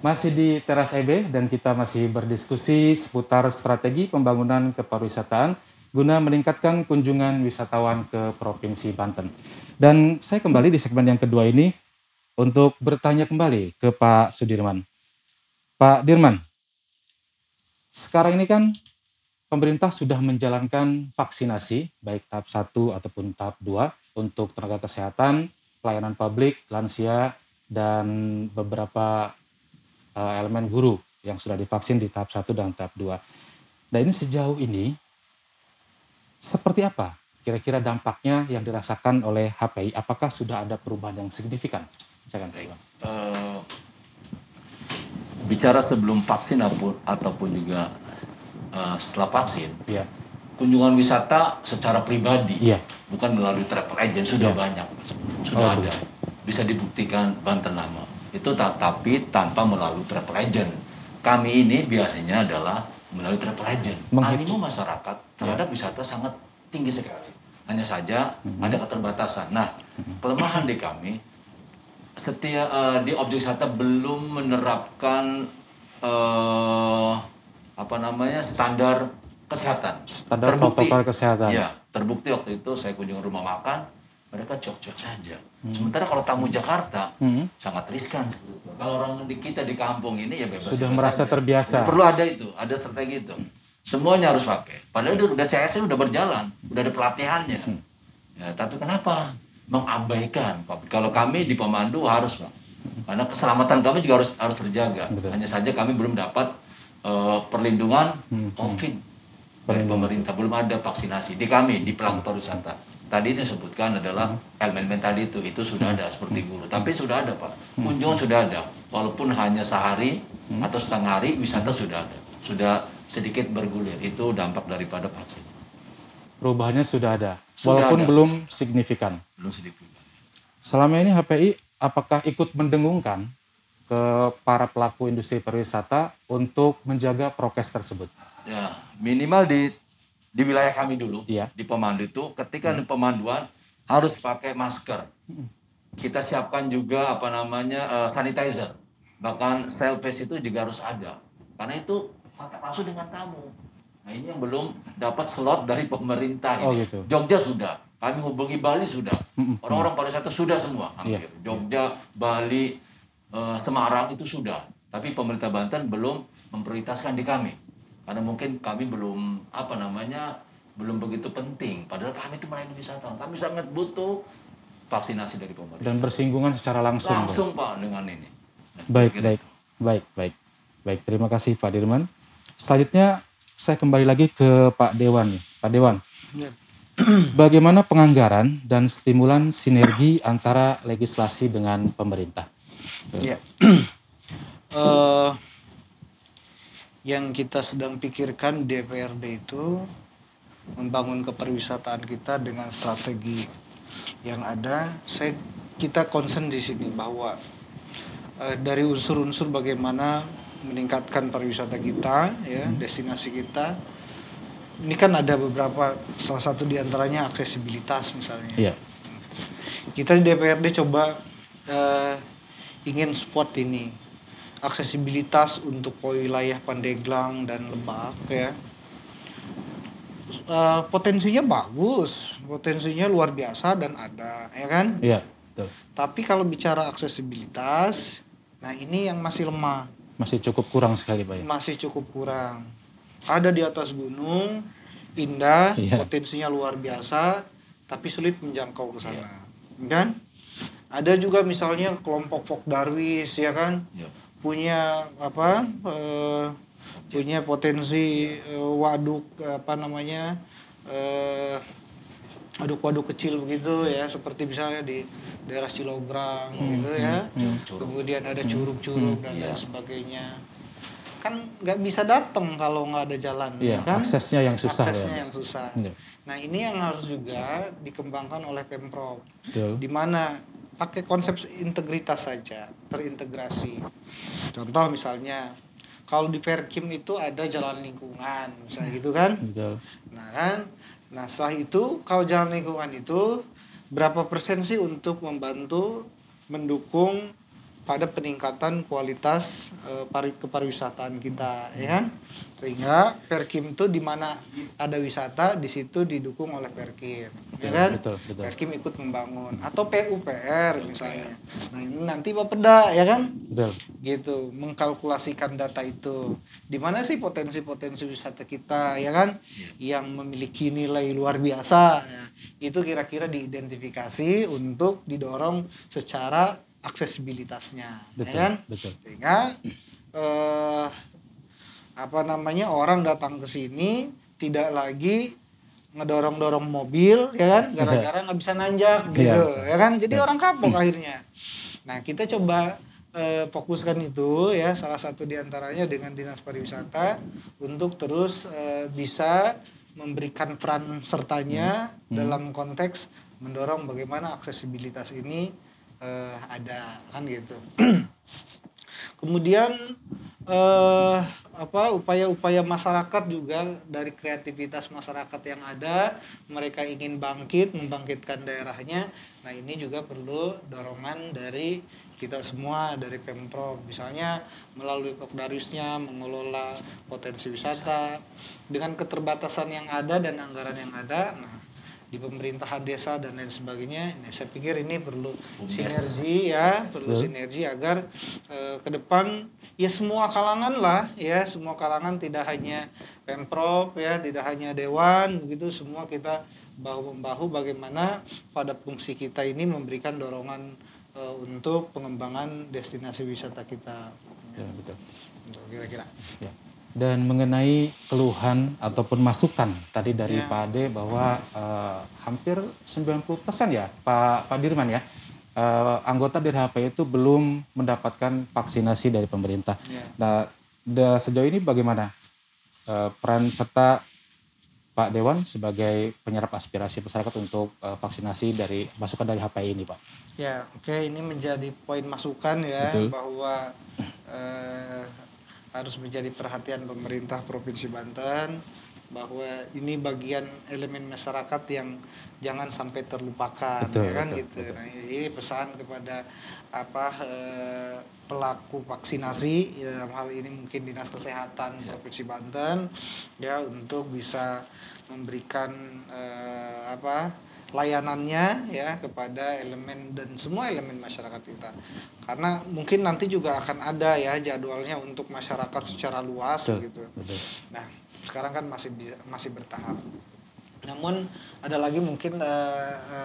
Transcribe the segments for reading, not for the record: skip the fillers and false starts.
Masih di Teras EB dan kita masih berdiskusi seputar strategi pembangunan kepariwisataan guna meningkatkan kunjungan wisatawan ke Provinsi Banten. Dan saya kembali di segmen yang kedua ini untuk bertanya kembali ke Pak Sudirman. Pak Dirman, sekarang ini kan pemerintah sudah menjalankan vaksinasi baik tahap 1 ataupun tahap 2 untuk tenaga kesehatan, pelayanan publik, lansia, dan beberapa elemen guru yang sudah divaksin di tahap 1 dan tahap 2. Nah ini sejauh ini seperti apa kira-kira dampaknya yang dirasakan oleh HPI? Apakah sudah ada perubahan yang signifikan? Silakan. Bicara sebelum vaksin ataupun juga setelah vaksin, Ya. kunjungan wisata secara pribadi, Iya. bukan melalui travel agent sudah Iya. banyak, sudah ada, betul. bisa dibuktikan Banten Lama. Itu tapi tanpa melalui travel agent. Kami ini biasanya adalah melalui travel agent. Animo masyarakat terhadap wisata sangat tinggi sekali. Hanya saja ada keterbatasan. Nah, kelemahan di kami, di objek wisata belum menerapkan standar kesehatan. Standar protokol kesehatan. Ya, terbukti waktu itu saya kunjungi rumah makan, mereka cocok saja. Sementara kalau tamu Jakarta sangat riskan. Kalau orang kita di kampung ini ya bebas. Sudah merasa saja. Terbiasa. Perlu ada itu, ada strategi itu. Semuanya harus pakai. Padahal udah CS-nya udah berjalan, udah ada pelatihannya. Ya, tapi kenapa mengabaikan? Kalau kami di pemandu harus, Pak. Karena keselamatan kami juga harus terjaga. Betul. Hanya saja kami belum dapat perlindungan COVID dari pemerintah, belum ada vaksinasi di kami di pelaku pariwisata. Tadi itu disebutkan adalah elemen tadi itu sudah ada seperti guru, tapi sudah ada, Pak. Kunjungan sudah ada, walaupun hanya sehari atau setengah hari, wisata sudah ada, sudah sedikit bergulir. Itu dampak daripada vaksin. Perubahannya sudah ada, walaupun belum signifikan. Belum signifikan. Selama ini HPI apakah ikut mendengungkan ke para pelaku industri pariwisata untuk menjaga prokes tersebut? Ya, minimal di wilayah kami dulu, di pemandu itu, ketika di pemanduan harus pakai masker. Kita siapkan juga sanitizer, bahkan self-face itu juga harus ada, karena itu kontak langsung dengan tamu. Nah ini yang belum dapat slot dari pemerintah ini. Gitu. Jogja sudah, kami hubungi Bali sudah, orang-orang pariwisata sudah semua hampir. Jogja, Bali, Semarang itu sudah, tapi pemerintah Banten belum memprioritaskan di kami. Karena mungkin kami belum belum begitu penting. Padahal kami itu melayani wisatawan. Kami sangat butuh vaksinasi dari pemerintah. Dan bersinggungan secara langsung. Langsung Pak dengan ini. Baik. Terima kasih Pak Dirman. Selanjutnya saya kembali lagi ke Pak Dewan. Pak Dewan. Bagaimana penganggaran dan stimulan sinergi antara legislasi dengan pemerintah? Ya. Yang kita sedang pikirkan DPRD itu membangun kepariwisataan kita dengan strategi yang ada. Kita concern di sini bahwa dari unsur-unsur bagaimana meningkatkan pariwisata kita, ya, destinasi kita. Ini kan ada beberapa, salah satu diantaranya aksesibilitas misalnya. Yeah. Kita di DPRD coba ingin support ini, aksesibilitas untuk wilayah Pandeglang dan Lebak, ya. Potensinya bagus, potensinya luar biasa dan ada, ya kan? Iya, betul. Tapi kalau bicara aksesibilitas, nah ini yang masih lemah. Masih cukup kurang sekali, Pak. Masih cukup kurang. Ada di atas gunung, indah, potensinya luar biasa, tapi sulit menjangkau ke sana, kan? Ada juga misalnya kelompok Fok Darwis, ya kan? Punya punya potensi waduk waduk-waduk kecil begitu, ya, seperti misalnya di daerah Cilograng gitu, ya. Kemudian ada curug-curug dan lain sebagainya. Kan nggak bisa datang kalau nggak ada jalan, kan? Aksesnya yang susah. Yang susah. Nah ini yang harus juga dikembangkan oleh Pemprov, di mana pakai konsep integritas saja, terintegrasi. Contoh misalnya, kalau di Perkim itu ada jalan lingkungan, misalnya gitu kan? Betul. Nah setelah itu, kalau jalan lingkungan itu berapa persen sih untuk membantu mendukung pada peningkatan kualitas kepariwisataan kita, ya kan? Sehingga Perkim itu di mana ada wisata, di situ didukung oleh Perkim, ya kan? Betul, betul. Perkim ikut membangun atau PUPR misalnya. Nah, ini nanti Bapeda, ya kan? Betul. Gitu, mengkalkulasikan data itu. Di mana sih potensi-potensi wisata kita, ya kan? Yang memiliki nilai luar biasa, ya. Itu kira-kira diidentifikasi untuk didorong secara aksesibilitasnya, Betul, ya kan? betul. Sehingga orang datang ke sini tidak lagi ngedorong-dorong mobil, ya kan? Gara-gara nggak bisa nanjak gitu, ya kan? Jadi orang kapok akhirnya. Nah, kita coba fokuskan itu, ya, salah satu diantaranya dengan Dinas Pariwisata untuk terus bisa memberikan peran sertanya dalam konteks mendorong bagaimana aksesibilitas ini ada, kan gitu. Kemudian upaya-upaya masyarakat juga, dari kreativitas masyarakat yang ada, mereka ingin membangkitkan daerahnya. Nah, ini juga perlu dorongan dari kita semua, dari Pemprov, misalnya melalui Kokdarisnya mengelola potensi wisata dengan keterbatasan yang ada dan anggaran yang ada. Nah, di pemerintahan desa dan lain sebagainya, saya pikir ini perlu sinergi, ya, perlu sinergi agar ke depan ya semua kalangan lah, ya, semua kalangan, tidak hanya Pemprov, ya, tidak hanya dewan, begitu, semua kita bahu-membahu bagaimana pada fungsi kita ini memberikan dorongan untuk pengembangan destinasi wisata kita. Ya, betul. Kira-kira. Ya. Dan mengenai keluhan ataupun masukan tadi dari Pak Ade bahwa hampir 90% ya Pak Dirman, ya, anggota DRHP itu belum mendapatkan vaksinasi dari pemerintah. Nah, sejauh ini bagaimana peran serta Pak Dewan sebagai penyerap aspirasi masyarakat untuk vaksinasi dari masukan dari HPI ini, Pak? Ya, oke, ini menjadi poin masukan, ya. Betul. Bahwa harus menjadi perhatian pemerintah Provinsi Banten, bahwa ini bagian elemen masyarakat yang jangan sampai terlupakan, betul, ya kan, betul, gitu. Betul. Nah, ini pesan kepada pelaku vaksinasi, ya, dalam hal ini mungkin Dinas Kesehatan Provinsi Banten, ya, untuk bisa memberikan layanannya, ya, kepada elemen dan semua elemen masyarakat kita. Karena mungkin nanti juga akan ada, ya, jadwalnya untuk masyarakat secara luas, begitu. Nah, sekarang kan masih bertahap. Namun ada lagi mungkin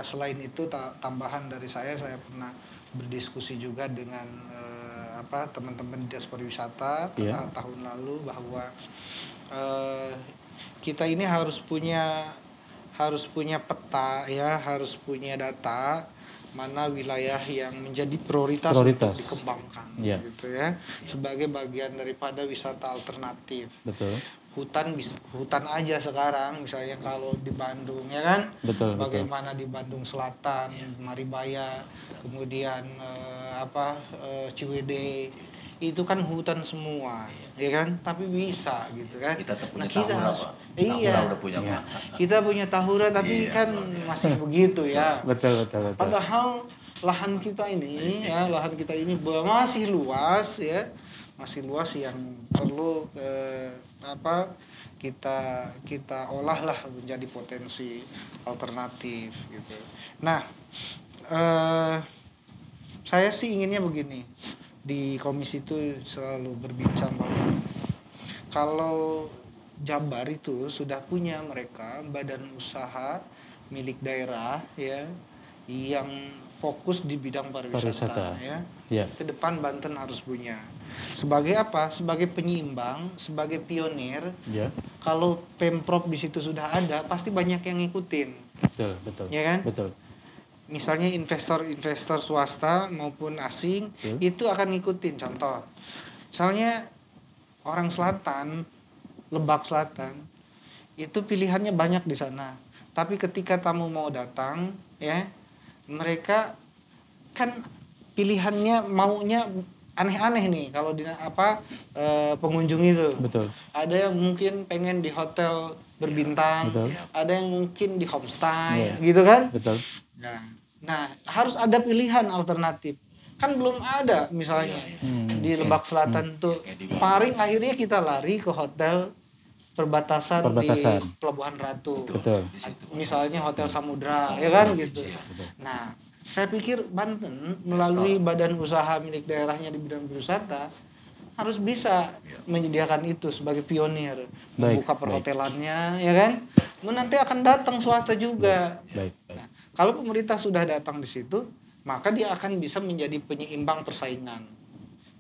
selain itu tambahan dari saya pernah berdiskusi juga dengan teman-teman Dinas Pariwisata tahun lalu, bahwa kita ini harus punya peta, ya, harus punya data mana wilayah yang menjadi prioritas. Untuk dikembangkan, gitu, ya, sebagai bagian daripada wisata alternatif. Betul. Hutan aja sekarang, misalnya kalau di Bandung, ya kan, bagaimana di Bandung Selatan, Maribaya, kemudian Ciwidey, itu kan hutan semua, ya kan, tapi bisa, gitu kan. Kita punya tahura, Pak. Tahura udah punya, Pak. Kita punya tahura, tapi kan masih begitu, ya. Betul. Padahal lahan kita ini masih luas, ya, masih luas yang perlu kita olahlah menjadi potensi alternatif, gitu. Nah, saya sih inginnya begini, di komisi itu selalu berbincang bahwa kalau Jabar itu sudah punya mereka badan usaha milik daerah, ya, yang fokus di bidang pariwisata. Ya. Ke depan Banten harus punya. Sebagai apa? Sebagai penyeimbang, sebagai pionir. Ya. Kalau Pemprov di situ sudah ada, pasti banyak yang ngikutin. Betul. Ya kan? Betul. Misalnya investor swasta maupun asing, itu akan ngikutin. Contoh, misalnya orang selatan, Lebak Selatan, itu pilihannya banyak di sana. Tapi ketika tamu mau datang, ya, mereka kan pilihannya maunya aneh-aneh nih kalau di pengunjung itu. Betul. Ada yang mungkin pengen di hotel berbintang, betul. Ada yang mungkin di homestay, gitu kan? Betul. Nah, harus ada pilihan alternatif. kan belum ada misalnya di Lebak Selatan tuh paling akhirnya kita lari ke hotel perbatasan di Pelabuhan Ratu. Betul. Misalnya Hotel Samudra, ya kan gitu. Nah, saya pikir Banten melalui badan usaha milik daerahnya di bidang berwisata harus bisa menyediakan itu sebagai pionir, membuka perhotelannya, ya kan? Nanti akan datang swasta juga. Nah, kalau pemerintah sudah datang di situ, maka dia akan bisa menjadi penyeimbang persaingan.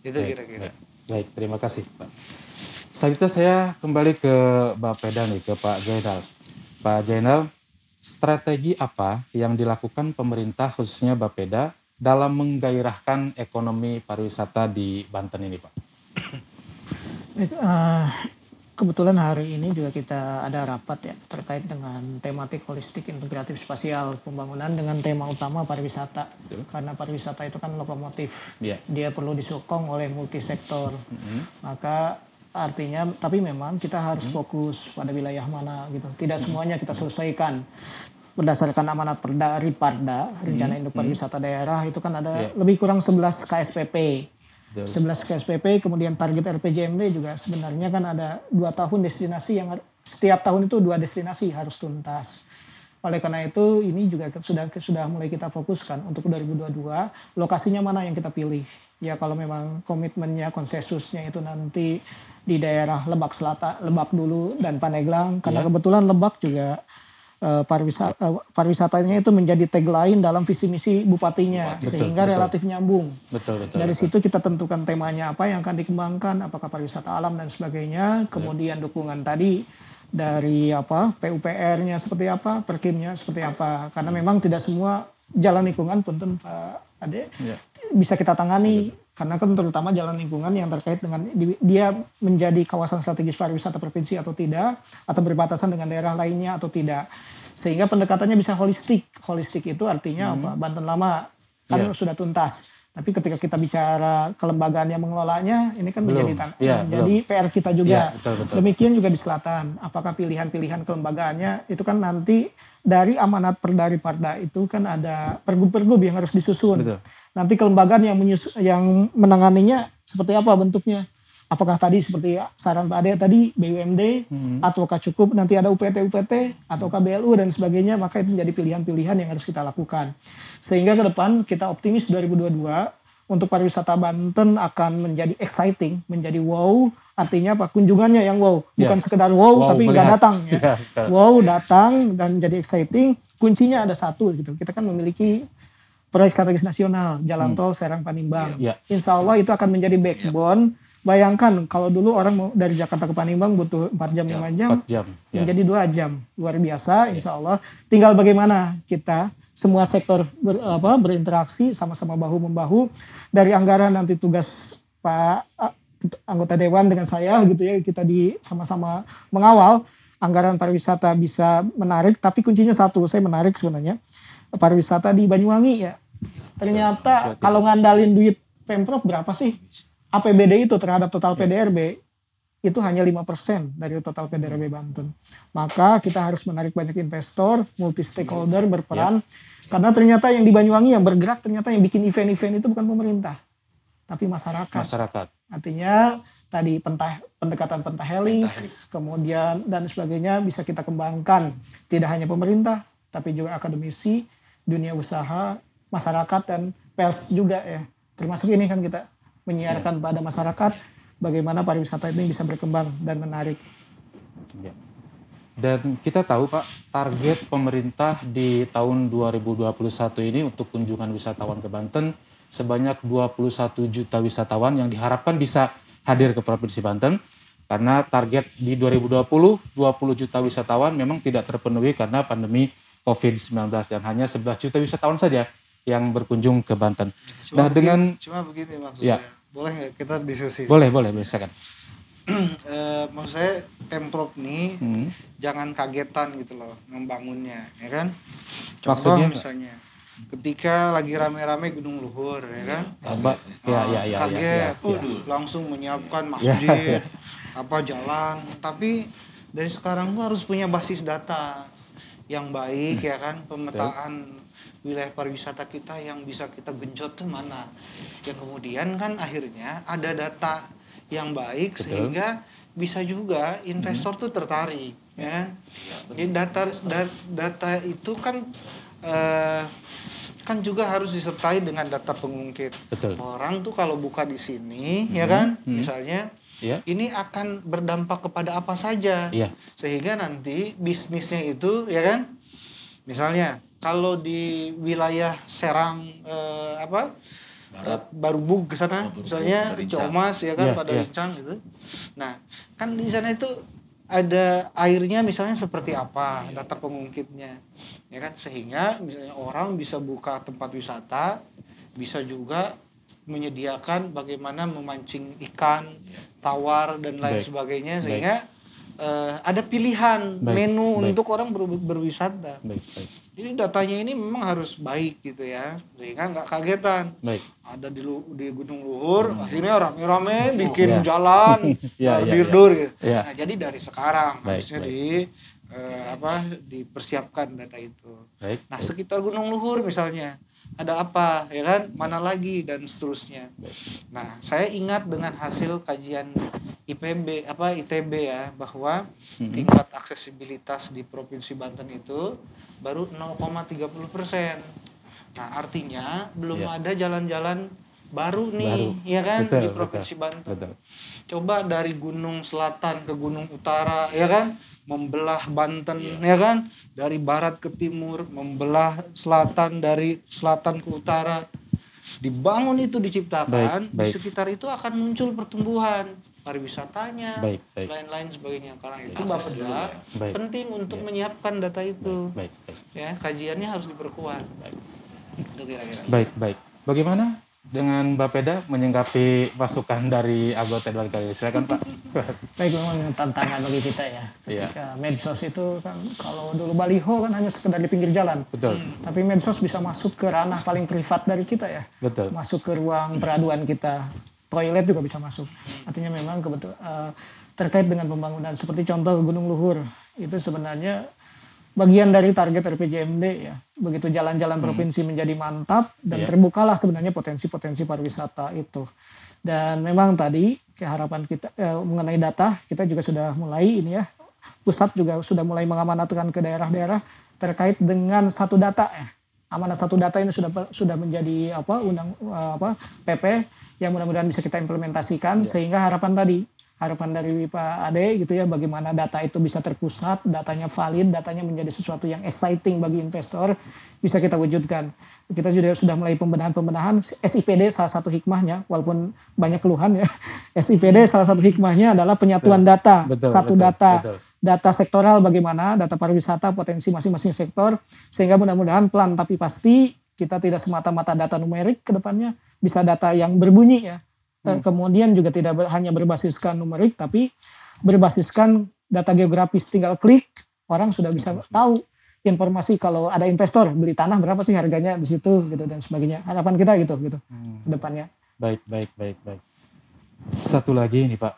Itu kira-kira. Baik, terima kasih, Pak. Selanjutnya saya kembali ke Bapeda nih, ke Pak Zainal. Pak Zainal, strategi apa yang dilakukan pemerintah khususnya Bapeda dalam menggairahkan ekonomi pariwisata di Banten ini, Pak? Baik, kebetulan hari ini juga kita ada rapat ya terkait dengan tematik holistik integratif spasial pembangunan dengan tema utama pariwisata. Karena pariwisata itu kan lokomotif, dia perlu disokong oleh multisektor. Maka artinya, tapi memang kita harus fokus pada wilayah mana gitu. Tidak semuanya kita selesaikan berdasarkan amanat dari Parda, Rencana Induk Pariwisata Daerah itu kan ada lebih kurang 11 KSPP. 11 KSPP, kemudian target RPJMD juga sebenarnya kan ada 2 tahun destinasi yang setiap tahun itu 2 destinasi harus tuntas. Oleh karena itu ini juga sudah mulai kita fokuskan untuk 2022 lokasinya mana yang kita pilih. Ya kalau memang komitmennya konsensusnya itu nanti di daerah Lebak Selatan, Lebak dulu dan Pandeglang karena kebetulan Lebak juga pariwisatanya itu menjadi tagline dalam visi misi bupatinya sehingga relatif nyambung. Dari situ kita tentukan temanya apa yang akan dikembangkan, apakah pariwisata alam dan sebagainya, kemudian dukungan tadi dari PUPR-nya seperti apa, Perkimnya seperti apa. Karena memang tidak semua jalan lingkungan punten Pak Ade bisa kita tangani karena kan terutama jalan lingkungan yang terkait dengan dia menjadi kawasan strategis pariwisata provinsi atau tidak, atau berbatasan dengan daerah lainnya atau tidak, sehingga pendekatannya bisa holistik. Holistik itu artinya apa? Banten Lama kan sudah tuntas, tapi ketika kita bicara kelembagaan yang mengelolanya ini kan menjadi PR kita juga. Demikian juga di selatan, apakah pilihan-pilihan kelembagaannya itu kan nanti dari amanat Perdari Parda itu kan ada pergub-pergub yang harus disusun. Nanti kelembagaan yang menanganinya seperti apa bentuknya? Apakah tadi seperti saran Pak Ade tadi BUMD ataukah cukup nanti ada UPT ataukah BLU dan sebagainya, maka itu menjadi pilihan-pilihan yang harus kita lakukan. Sehingga ke depan kita optimis 2022 untuk pariwisata Banten akan menjadi exciting, menjadi wow, artinya apa? Kunjungannya yang wow, bukan sekedar wow tapi nggak datang ya. Wow datang dan jadi exciting, kuncinya ada satu gitu. Kita kan memiliki proyek strategis nasional Jalan Tol Serang Panimbang. Insya Allah itu akan menjadi backbone. Bayangkan kalau dulu orang mau dari Jakarta ke Panimbang butuh 4 jam 5 jam, menjadi 2 jam. Luar biasa, insya Allah. Tinggal bagaimana kita semua sektor berinteraksi sama-sama bahu-membahu. Dari anggaran nanti tugas Pak anggota Dewan dengan saya gitu ya, kita sama-sama mengawal anggaran pariwisata bisa menarik. Tapi kuncinya satu, saya menarik sebenarnya pariwisata di Banyuwangi ya. Ternyata kalau ngandalin duit Pemprov berapa sih? APBD itu terhadap total PDRB itu hanya 5% dari total PDRB Banten. Maka kita harus menarik banyak investor, multi stakeholder berperan. Karena ternyata yang di Banyuwangi yang bergerak ternyata yang bikin event-event itu bukan pemerintah, tapi masyarakat. Artinya tadi pendekatan pentahelix, kemudian dan sebagainya bisa kita kembangkan. Tidak hanya pemerintah, tapi juga akademisi, dunia usaha, masyarakat dan pers juga ya. Termasuk ini kan kita menyiarkan pada masyarakat bagaimana pariwisata ini bisa berkembang dan menarik. Dan kita tahu Pak, target pemerintah di tahun 2021 ini untuk kunjungan wisatawan ke Banten sebanyak 21 juta wisatawan yang diharapkan bisa hadir ke Provinsi Banten. Karena target di 2020, 20 juta wisatawan memang tidak terpenuhi karena pandemi COVID-19 dan hanya 11 juta wisatawan saja yang berkunjung ke Banten. Cuma begini maksudnya. Boleh nggak kita diskusi? Boleh, silakan. Maksud saya Pemprov nih jangan kagetan gitu loh membangunnya, ya kan? Contoh misalnya ketika lagi rame-rame Gunung Luhur, ya kan? Kaget, langsung menyiapkan masjid, jalan. Tapi dari sekarang tuh harus punya basis data. yang baik ya kan, pemetaan wilayah pariwisata kita yang bisa kita genjot tuh mana. Yang kemudian kan akhirnya ada data yang baik sehingga bisa juga investor tuh tertarik ya. Jadi data itu kan kan juga harus disertai dengan data pengungkit. Orang tuh kalau buka di sini ya kan, misalnya ini akan berdampak kepada apa saja, sehingga nanti bisnisnya itu ya kan, misalnya kalau di wilayah Serang Barubug ke sana, misalnya Ciomas ya kan, pada Lincang gitu. Nah, kan di sana itu ada airnya misalnya seperti apa, data pengungkitnya, ya kan, sehingga misalnya orang bisa buka tempat wisata, bisa juga menyediakan bagaimana memancing ikan, tawar dan lain sebagainya, sehingga ada pilihan menu untuk orang berwisata. Jadi datanya ini memang harus baik gitu ya, sehingga nggak kagetan. Ada di Gunung Luhur, akhirnya rame-rame bikin jalan, dur gitu. Nah, jadi dari sekarang harusnya dipersiapkan data itu. Nah, sekitar Gunung Luhur misalnya ada apa ya kan, mana lagi dan seterusnya. Nah, saya ingat dengan hasil kajian ITB ya, bahwa tingkat aksesibilitas di Provinsi Banten itu baru 0,30%. Nah, artinya belum ada jalan-jalan baru nih ya kan di Provinsi Banten. Coba dari Gunung Selatan ke Gunung Utara ya kan, membelah Banten ya kan, dari barat ke timur, membelah selatan dari selatan ke utara, dibangun itu, diciptakan, di sekitar itu akan muncul pertumbuhan pariwisatanya, lain-lain sebagainya. Karena itu Bapeda penting untuk menyiapkan data itu. Ya, kajiannya harus diperkuat. Itu kira-kira. Baik. Bagaimana dengan Bapeda menyingkapi masukan dari anggota Dewan Kali? Silakan Pak. Baik, memang tantangan bagi kita ya. Ketika medsos itu kan, kalau dulu baliho kan hanya sekedar di pinggir jalan. Tapi medsos bisa masuk ke ranah paling privat dari kita ya. Masuk ke ruang peraduan kita. Toilet juga bisa masuk. Artinya memang terkait dengan pembangunan seperti contoh Gunung Luhur itu sebenarnya bagian dari target RPJMD ya. Begitu jalan-jalan provinsi menjadi mantap dan terbukalah sebenarnya potensi-potensi pariwisata itu. Dan memang tadi harapan kita mengenai data, kita juga sudah mulai ini ya. Pusat juga sudah mulai mengamanatkan ke daerah-daerah terkait dengan satu data ya. Amanat satu data ini sudah menjadi PP yang mudah-mudahan bisa kita implementasikan, sehingga harapan dari Pak Ade gitu ya, bagaimana data itu bisa terpusat, datanya valid, datanya menjadi sesuatu yang exciting bagi investor, bisa kita wujudkan. Kita juga sudah mulai pembenahan SIPD, salah satu hikmahnya, walaupun banyak keluhan ya, SIPD salah satu hikmahnya adalah penyatuan data, data sektoral, bagaimana data pariwisata, potensi masing-masing sektor, sehingga mudah-mudahan pelan tapi pasti kita tidak semata-mata data numerik ke depannya, bisa data yang berbunyi ya. Kemudian juga tidak hanya berbasiskan numerik, tapi berbasiskan data geografis. Tinggal klik, orang sudah bisa tahu informasi kalau ada investor beli tanah berapa sih harganya di situ gitu dan sebagainya. Harapan kita gitu ke depannya. Baik. Satu lagi nih Pak,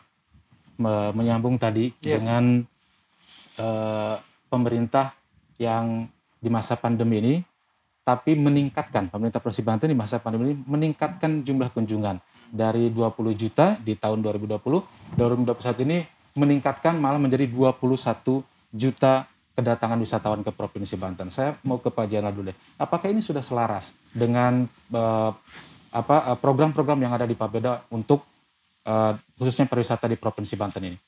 menyambung tadi dengan pemerintah yang di masa pandemi ini, tapi meningkatkan, pemerintah Provinsi Banten di masa pandemi ini meningkatkan jumlah kunjungan. Dari 20 juta di tahun 2020, 2021 ini meningkatkan malah menjadi 21 juta kedatangan wisatawan ke Provinsi Banten. Saya mau ke Pak Jainal dulu deh. Apakah ini sudah selaras dengan program-program yang ada di Bapeda untuk khususnya pariwisata di Provinsi Banten ini?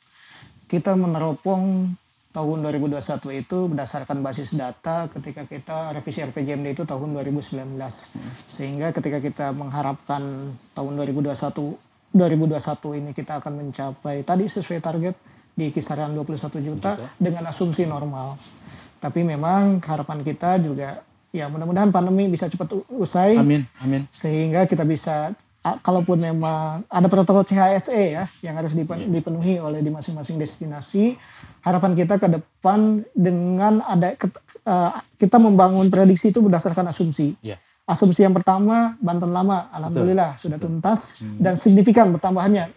Kita meneropong tahun 2021 itu berdasarkan basis data ketika kita revisi RPJMD itu tahun 2019. Sehingga ketika kita mengharapkan tahun 2021 ini kita akan mencapai tadi sesuai target di kisaran 21 juta dengan asumsi normal. Tapi memang harapan kita juga ya mudah-mudahan pandemi bisa cepat usai. Amin. Sehingga kita bisa, kalaupun memang ada protokol CHSE ya yang harus dipenuhi oleh di masing-masing destinasi, harapan kita ke depan dengan kita membangun prediksi itu berdasarkan asumsi. Asumsi yang pertama, Banten Lama alhamdulillah sudah tuntas dan signifikan bertambahannya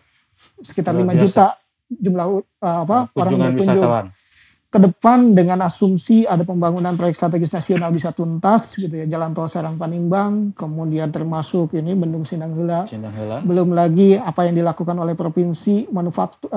sekitar 5 juta jumlah orang berkunjung. ke depan dengan asumsi ada pembangunan proyek strategis nasional bisa tuntas gitu ya, jalan tol Serang Panimbang, kemudian termasuk ini Bendung Sindang Heula. Belum lagi apa yang dilakukan oleh provinsi, manufaktur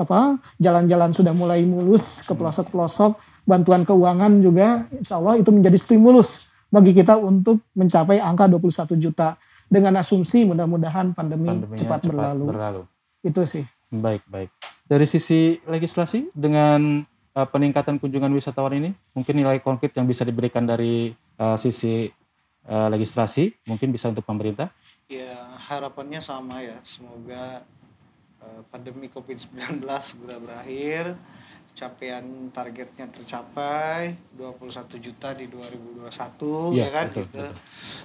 jalan-jalan sudah mulai mulus ke pelosok-pelosok, bantuan keuangan juga insya Allah itu menjadi stimulus bagi kita untuk mencapai angka 21 juta dengan asumsi mudah-mudahan pandemi cepat berlalu. Itu sih. Baik. Dari sisi legislasi dengan peningkatan kunjungan wisatawan ini, mungkin nilai konkret yang bisa diberikan dari sisi legislasi, mungkin bisa untuk pemerintah? Ya, harapannya sama ya, semoga pandemi COVID-19 segera berakhir, capaian targetnya tercapai 21 juta di 2021, ya kan? Betul, gitu. betul.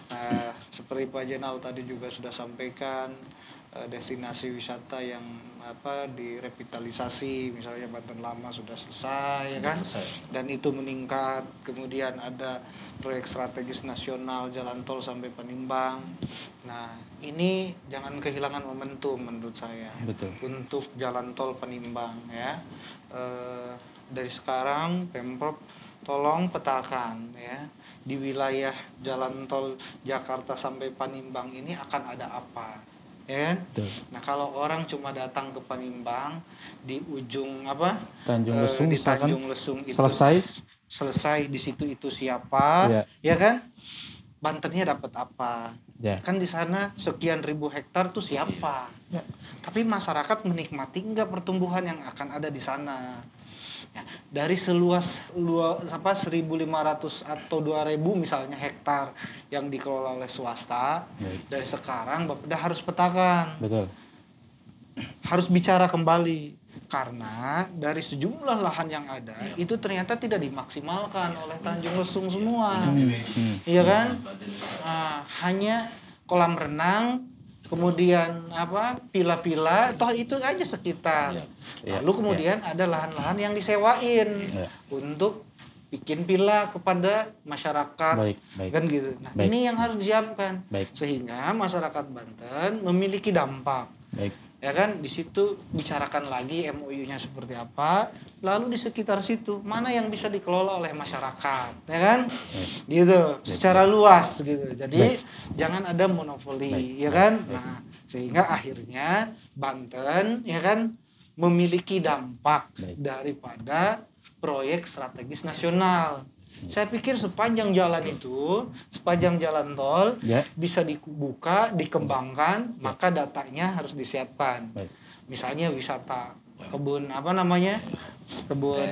Nah, seperti Pak Jenal tadi juga sudah sampaikan, destinasi wisata yang direvitalisasi, misalnya Banten Lama sudah selesai, ya kan? Dan itu meningkat. Kemudian ada proyek strategis nasional jalan tol sampai Panimbang. Nah, ini jangan kehilangan momentum menurut saya. Betul. Untuk jalan tol Panimbang ya. Dari sekarang Pemprov tolong petakan ya, di wilayah jalan tol Jakarta sampai Panimbang ini akan ada apa, ya. Nah, kalau orang cuma datang ke Panimbang di ujung Tanjung Lesung, di Tanjung Lesung itu selesai di situ itu siapa, ya kan? Bantennya dapat apa? Kan di sana sekian ribu hektar tuh siapa? Tapi masyarakat menikmati nggak pertumbuhan yang akan ada di sana? Ya, dari seluas 1.500 atau 2.000 misalnya hektar yang dikelola oleh swasta, dari sekarang Bapeda harus petakan. Betul. Harus bicara kembali, karena dari sejumlah lahan yang ada itu ternyata tidak dimaksimalkan oleh Tanjung Lesung semua. Iya kan? Hanya kolam renang, kemudian pila-pila, toh itu aja sekitar. Lalu kemudian ada lahan-lahan yang disewain untuk bikin pila kepada masyarakat, kan gitu. Nah, ini yang harus disiapkan sehingga masyarakat Banten memiliki dampak. Ya kan, di situ bicarakan lagi MOU-nya seperti apa, lalu di sekitar situ mana yang bisa dikelola oleh masyarakat, ya kan, gitu, secara luas gitu. Jadi jangan ada monopoli, ya kan. Nah, sehingga akhirnya Banten, ya kan, memiliki dampak daripada proyek strategis nasional. Saya pikir sepanjang jalan tol bisa dibuka, dikembangkan, maka datanya harus disiapkan. Misalnya wisata kebun kebun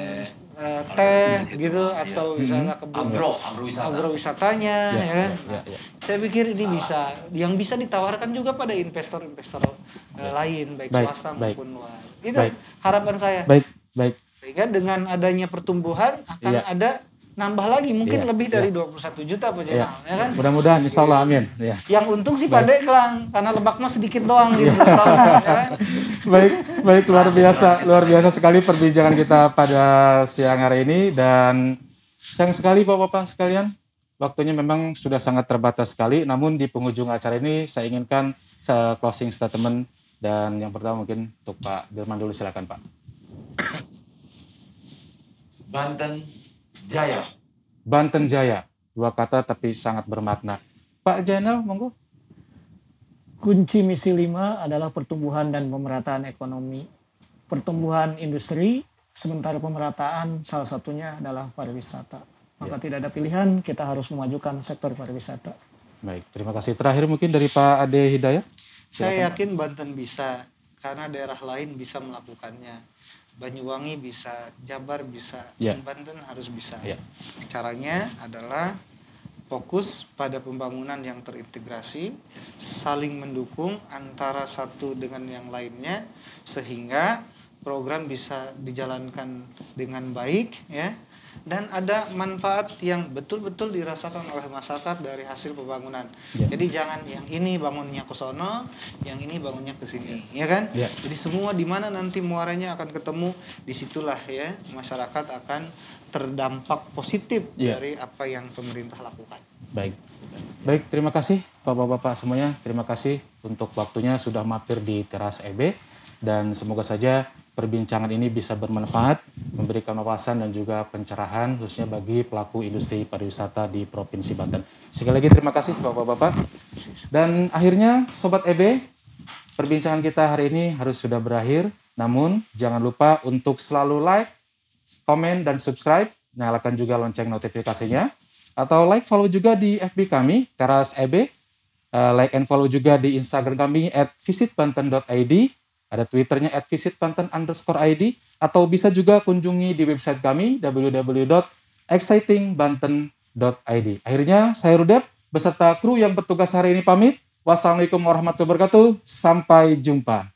teh gitu, atau wisata kebun agrowisatanya, ya kan. Saya pikir ini yang bisa ditawarkan juga pada investor-investor lain, baik swasta maupun luar. Itu harapan saya. Sehingga dengan adanya pertumbuhan akan ada nambah lagi mungkin lebih dari 21 juta Pak Jenal, ya kan? Mudah-mudahan, insya Allah, amin. Yang untung sih Pandeglang, karena Lebak mah sedikit doang gitu. Ya. Baik, luar biasa sekali perbincangan kita pada siang hari ini, dan sayang sekali Bapak-bapak sekalian, waktunya memang sudah sangat terbatas sekali. Namun di penghujung acara ini saya inginkan closing statement, dan yang pertama mungkin untuk Pak Dirman dulu, silakan Pak. Banten Jaya, dua kata tapi sangat bermakna. Pak Jainal, monggo. Kunci misi 5 adalah pertumbuhan dan pemerataan ekonomi. Pertumbuhan industri, sementara pemerataan salah satunya adalah pariwisata. Maka tidak ada pilihan, kita harus memajukan sektor pariwisata. Baik, terima kasih. Terakhir mungkin dari Pak Ade Hidayat. Saya yakin Banten bisa, karena daerah lain bisa melakukannya. Banyuwangi bisa, Jabar bisa, dan Banten harus bisa. Caranya adalah fokus pada pembangunan yang terintegrasi, saling mendukung antara satu dengan yang lainnya, sehingga program bisa dijalankan dengan baik, ya, dan ada manfaat yang betul-betul dirasakan oleh masyarakat dari hasil pembangunan. Jadi jangan yang ini bangunnya ke sono, yang ini bangunnya ke sini, ya kan? Jadi semua di mana nanti muaranya akan ketemu, disitulah ya masyarakat akan terdampak positif dari apa yang pemerintah lakukan. Baik, terima kasih Bapak-bapak semuanya. Terima kasih untuk waktunya sudah mampir di Teras EB, dan semoga saja perbincangan ini bisa bermanfaat, memberikan wawasan dan juga pencerahan khususnya bagi pelaku industri pariwisata di Provinsi Banten. Sekali lagi terima kasih Bapak-Bapak. Dan akhirnya Sobat EB, perbincangan kita hari ini harus sudah berakhir. Namun jangan lupa untuk selalu like, komen, dan subscribe. Nyalakan juga lonceng notifikasinya. Atau like, follow juga di FB kami, Teras EB. Like and follow juga di Instagram kami @visitbanten.id. Ada Twitternya @visitbanten_id. Atau bisa juga kunjungi di website kami www.excitingbanten.id. Akhirnya saya Rudep beserta kru yang bertugas hari ini pamit. Wassalamualaikum warahmatullahi wabarakatuh. Sampai jumpa.